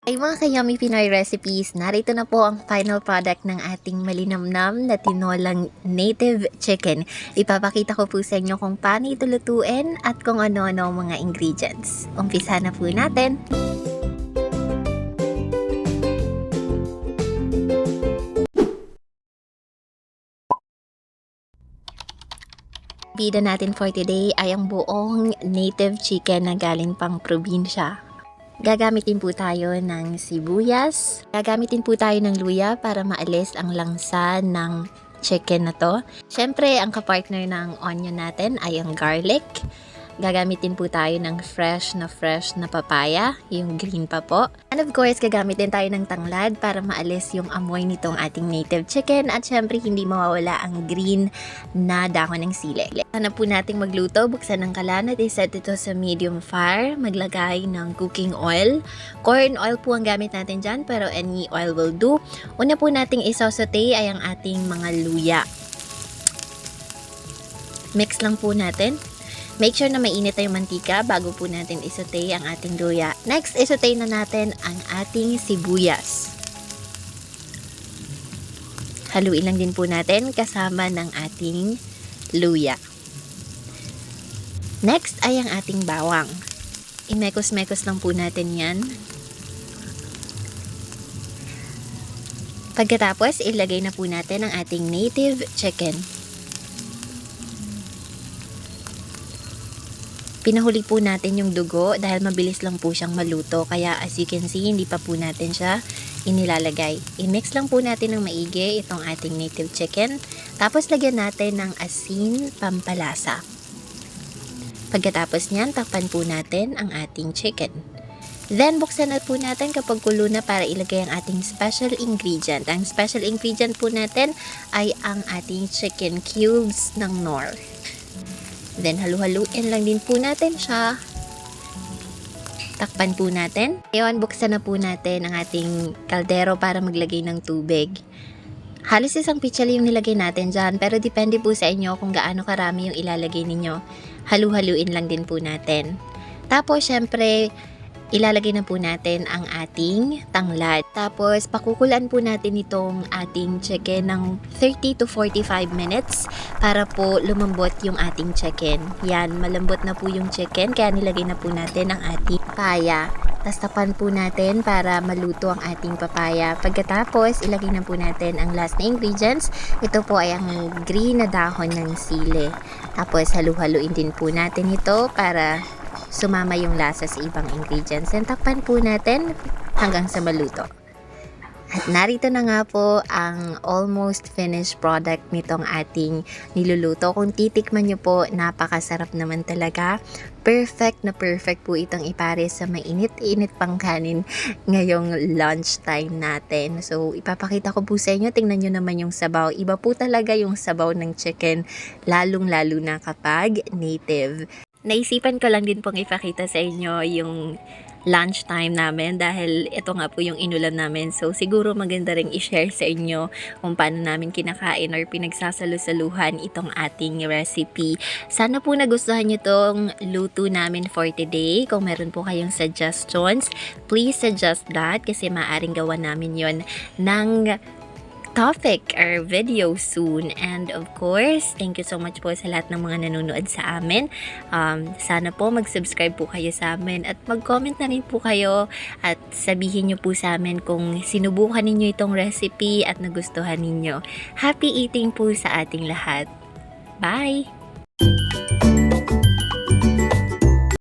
Ay mga ka-yummy Pinoy recipes, narito na po ang final product ng ating malinamnam na tinolang native chicken. Ipapakita ko po sa inyo kung paano ito lutuin at kung ano-ano ang mga ingredients. Umpisa na po natin! Bida natin for today ay ang buong native chicken na galing pang probinsya. Gagamitin po tayo ng sibuyas. Gagamitin po tayo ng luya para maalis ang langsa ng chicken na to. Siyempre, ang kapartner ng onion natin ay ang garlic. Gagamitin po tayo ng fresh na papaya, yung green pa po. And of course, gagamitin tayo ng tanglad para maalis yung amoy nitong ating native chicken. At syempre, hindi mawawala ang green na dahon ng sili. Sana po nating magluto, buksan ng kalan at iset ito sa medium fire. Maglagay ng cooking oil. Corn oil po ang gamit natin dyan, pero any oil will do. Una po nating isasaute ay ang ating mga luya. Mix lang po natin. Make sure na mainit na yung mantika bago po natin isaute ang ating luya. Next, isaute na natin ang ating sibuyas. Haluin lang din po natin kasama ng ating luya. Next ay ang ating bawang. Imekos-mekos lang po natin yan. Pagkatapos, ilagay na po natin ang ating native chicken. Pinahuli po natin yung dugo dahil mabilis lang po siyang maluto. Kaya as you can see, hindi pa po natin siya inilalagay. I-mix lang po natin ng maigi itong ating native chicken. Tapos lagyan natin ng asin pampalasa. Pagkatapos niyan, takpan po natin ang ating chicken. Then, buksan na po natin kapag kulo na para ilagay ang ating special ingredient. Ang special ingredient po natin ay ang ating chicken cubes ng Knorr. Then, halu-haluin lang din po natin siya. Takpan po natin. Ngayon, buksan na po natin ang ating kaldero para maglagay ng tubig. Halos isang pichali yung nilagay natin dyan, pero depende po sa inyo kung gaano karami yung ilalagay ninyo. Halu-haluin lang din po natin. Tapos, syempre, ilalagay na po natin ang ating tanglad. Tapos, pakukulan po natin itong ating chicken ng 30 to 45 minutes para po lumambot yung ating chicken. Yan, malambot na po yung chicken, kaya nilagay na po natin ang ating papaya. Tapos, tapan po natin para maluto ang ating papaya. Pagkatapos, ilagay na po natin ang last na ingredients. Ito po ay ang green na dahon ng sili. Tapos, halu-haluin din po natin ito para sumama yung lasa sa ibang ingredients. And takpan po natin hanggang sa maluto. At narito na nga po ang almost finished product nitong ating niluluto. Kung titikman nyo po, napakasarap naman talaga. Perfect na perfect po itong ipare sa mainit-init pang kanin ngayong lunchtime natin. So, ipapakita ko po sa inyo. Tingnan nyo naman yung sabaw. Iba po talaga yung sabaw ng chicken, lalong-lalo na kapag native. Naisipan ko lang din pong ipakita sa inyo yung lunchtime namin dahil ito nga po yung inulam namin. So, siguro maganda rin i-share sa inyo kung paano namin kinakain or pinagsasalu-saluhan itong ating recipe. Sana po nagustuhan nyo itong luto namin for today. Kung meron po kayong suggestions, please suggest that kasi maaring gawa namin yon ng topic or video soon. And of course, thank you so much po sa lahat ng mga nanonood sa amin. Sana po mag-subscribe po kayo sa amin at mag-comment na rin po kayo at sabihin nyo po sa amin kung sinubukan ninyo itong recipe at nagustuhan ninyo. Happy eating po sa ating lahat. Bye!